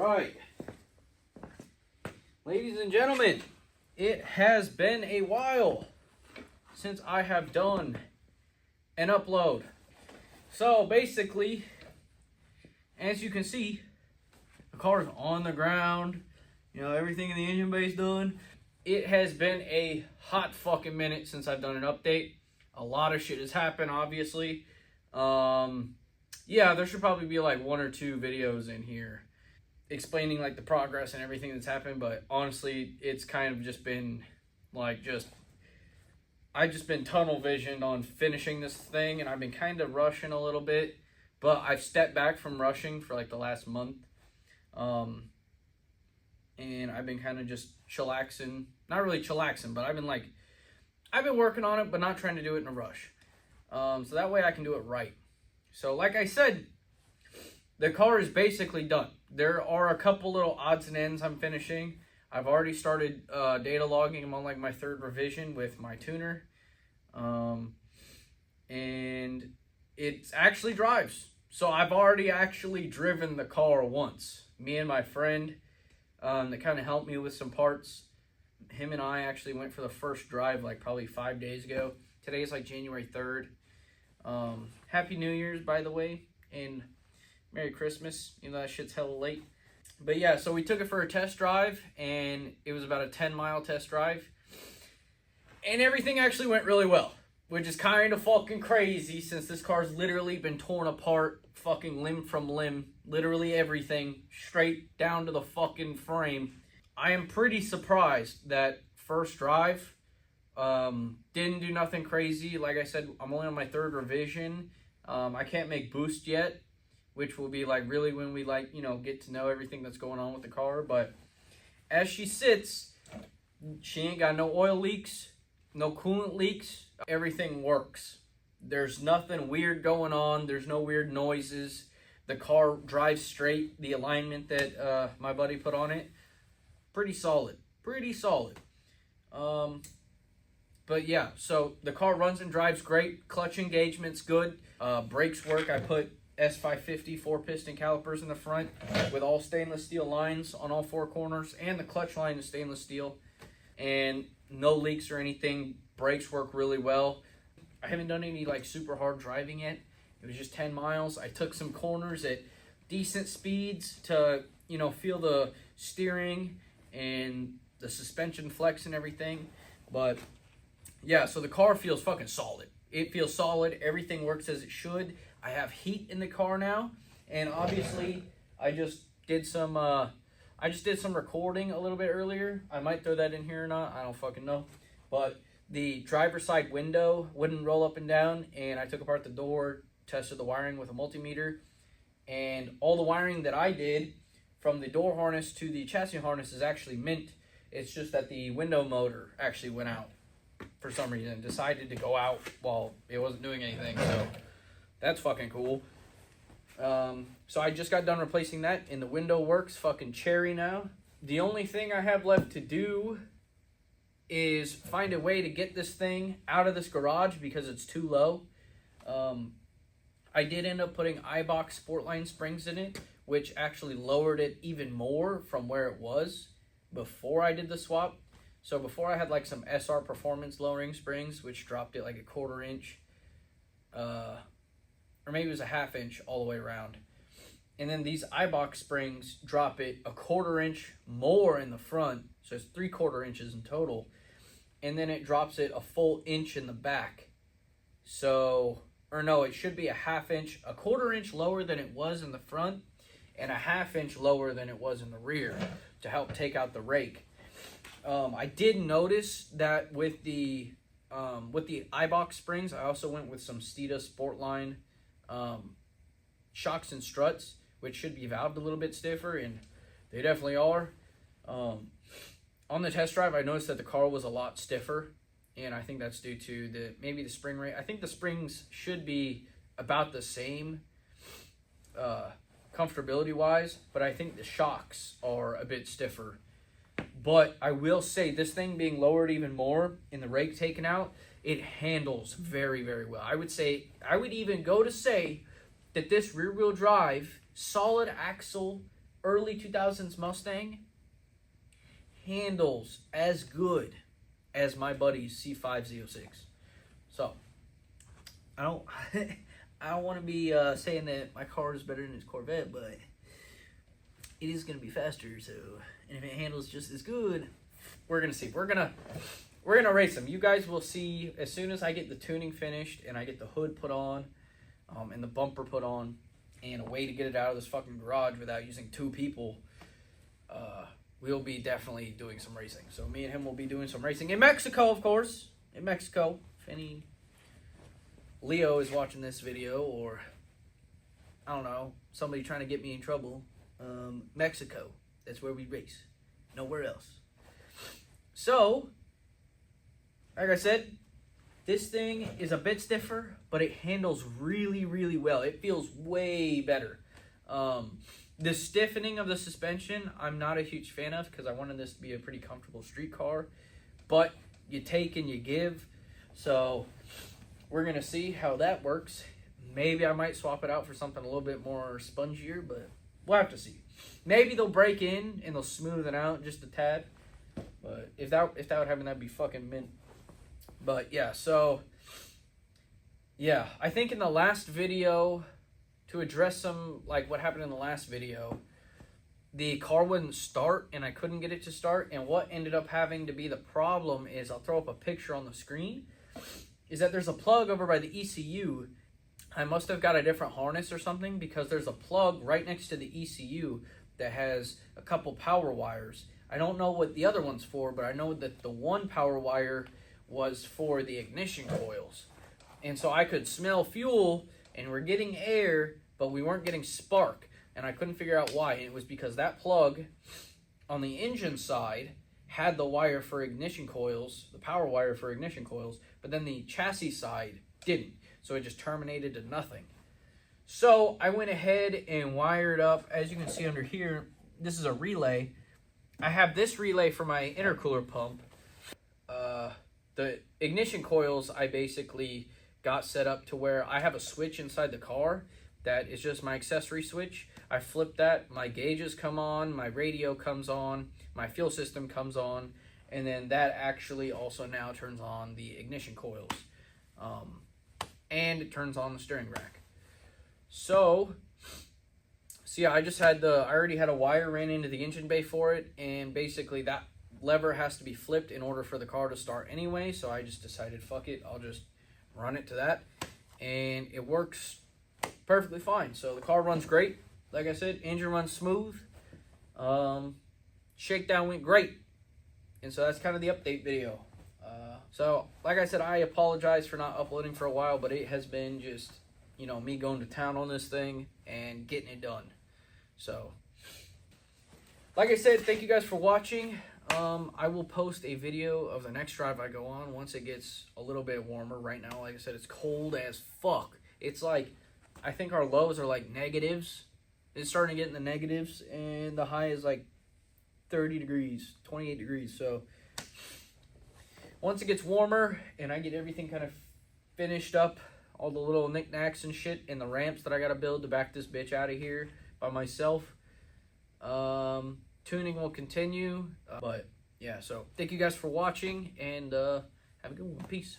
right. Ladies and gentlemen, it has been a while since I have done an upload. So basically, as you can see, the car is on the ground. You know, everything in the engine bay is done. It has been a hot fucking minute since I've done an update. A lot of shit has happened, obviously. Yeah, there should probably be like 1 or 2 videos in here explaining like the progress and everything that's happened, but honestly, it's kind of just been like I've just been tunnel visioned on finishing this thing, and I've been kind of rushing a little bit, but I've stepped back from rushing for like the last month. And I've been kind of just chillaxing. Not really chillaxing, but I've been working on it, but not trying to do it in a rush. So that way I can do it right. So like I said, the car is basically done. There are a couple little odds and ends I'm finishing. I've already started data logging. I'm on like my 3rd revision with my tuner. And it actually drives. So I've already actually driven the car once. Me and my friend that kind of helped me with some parts. Him and I actually went for the first drive like probably 5 days ago. Today is like January 3rd. Happy New Year's, by the way, and Merry Christmas, even though that shit's hella late. But yeah, so we took it for a test drive, and it was about a 10-mile test drive. And everything actually went really well, which is kind of fucking crazy since this car's literally been torn apart, fucking limb from limb, literally everything, straight down to the fucking frame. I am pretty surprised that first drive didn't do nothing crazy. Like I said, I'm only on my 3rd revision. I can't make boost yet, which will be like really when we like, you know, get to know everything that's going on with the car. But as she sits, she ain't got no oil leaks, no coolant leaks. Everything works. There's nothing weird going on. There's no weird noises. The car drives straight. The alignment that my buddy put on it, pretty solid. Pretty solid. But yeah, so the car runs and drives great. Clutch engagement's good. Brakes work. I put S550 4-piston calipers in the front with all stainless steel lines on all 4 corners, and the clutch line is stainless steel, and no leaks or anything. Brakes work really well. I haven't done any like super hard driving yet. It was just 10 miles. I took some corners at decent speeds to, you know, feel the steering and the suspension flex and everything. But yeah, so the car feels fucking solid. It feels solid. Everything works as it should. I have heat in the car now, and obviously I just did some recording a little bit earlier. I might throw that in here or not. I don't fucking know. But the driver's side window wouldn't roll up and down, and I took apart the door, tested the wiring with a multimeter, and all the wiring that I did from the door harness to the chassis harness is actually mint. It's just that the window motor actually went out for some reason, decided to go out while it wasn't doing anything. So that's fucking cool. So I just got done replacing that, and the window works fucking cherry now. The only thing I have left to do is find a way to get this thing out of this garage because it's too low. I did end up putting iBox Sportline springs in it, which actually lowered it even more from where it was before I did the swap. So before I had like some SR Performance lowering springs, which dropped it like a 1/4 inch, or maybe it was a 1/2 inch all the way around. And then these iBox springs drop it a 1/4 inch more in the front, so it's 3/4 inches in total. And then it drops it a full inch in the back. So, or no, it should be a 1/2 inch, a 1/4 inch lower than it was in the front, and a 1/2 inch lower than it was in the rear to help take out the rake. I did notice that with the iBox springs, I also went with some Steeda Sportline shocks and struts, which should be valved a little bit stiffer, and they definitely are. On the test drive, I noticed that the car was a lot stiffer, and I think that's due to maybe the spring rate. I think the springs should be about the same comfortability-wise, but I think the shocks are a bit stiffer. But I will say, this thing being lowered even more and the rake taken out, it handles very, very well. I would even go to say that this rear-wheel drive, solid axle early 2000s Mustang handles as good as my buddy's C506. So, I don't I don't want to be saying that my car is better than his Corvette, but it is going to be faster, so, and if it handles just as good, we're going to see. We're going to race them. You guys will see as soon as I get the tuning finished and I get the hood put on and the bumper put on and a way to get it out of this fucking garage without using two people, we'll be definitely doing some racing. So me and him will be doing some racing in Mexico, of course. In Mexico, if any Leo is watching this video, or I don't know, somebody trying to get me in trouble, Mexico, that's where we race. Nowhere else. So, like I said, this thing is a bit stiffer, but it handles really, really well. It feels way better. The stiffening of the suspension, I'm not a huge fan of because I wanted this to be a pretty comfortable street car. But you take and you give. So, we're going to see how that works. Maybe I might swap it out for something a little bit more spongier, but we'll have to see. Maybe they'll break in and they'll smooth it out just a tad. But if that would happen, that'd be fucking mint. But yeah, so yeah, I think in the last video, to address some like what happened in the last video, the car wouldn't start and I couldn't get it to start. And what ended up having to be the problem is, I'll throw up a picture on the screen, is that there's a plug over by the ECU. I must have got a different harness or something, because there's a plug right next to the ECU that has a couple power wires. I don't know what the other one's for, but I know that the one power wire was for the ignition coils. And so I could smell fuel and we're getting air, but we weren't getting spark. And I couldn't figure out why. And it was because that plug on the engine side had the wire for ignition coils, the power wire for ignition coils, but then the chassis side didn't. So it just terminated to nothing. So I went ahead and wired up, as you can see under here, this is a relay. I have this relay for my intercooler pump. The ignition coils, I basically got set up to where I have a switch inside the car that is just my accessory switch. I flip that, my gauges come on, my radio comes on, my fuel system comes on, and then that actually also now turns on the ignition coils. And it turns on the steering rack. So yeah, I already had a wire ran into the engine bay for it, and basically that lever has to be flipped in order for the car to start anyway, so I just decided, fuck it, I'll just run it to that, and it works perfectly fine. So the car runs great. Like I said, engine runs smooth. Shakedown went great. And so that's kind of the update video. So, like I said, I apologize for not uploading for a while, but it has been just, me going to town on this thing and getting it done. So, like I said, thank you guys for watching. I will post a video of the next drive I go on once it gets a little bit warmer. Right now, like I said, it's cold as fuck. It's like, I think our lows are like negatives. It's starting to get in the negatives, and the high is like 30 degrees, 28 degrees. So once it gets warmer and I get everything kind of finished up, all the little knickknacks and shit and the ramps that I got to build to back this bitch out of here by myself, tuning will continue. But yeah, so thank you guys for watching, and have a good one. Peace.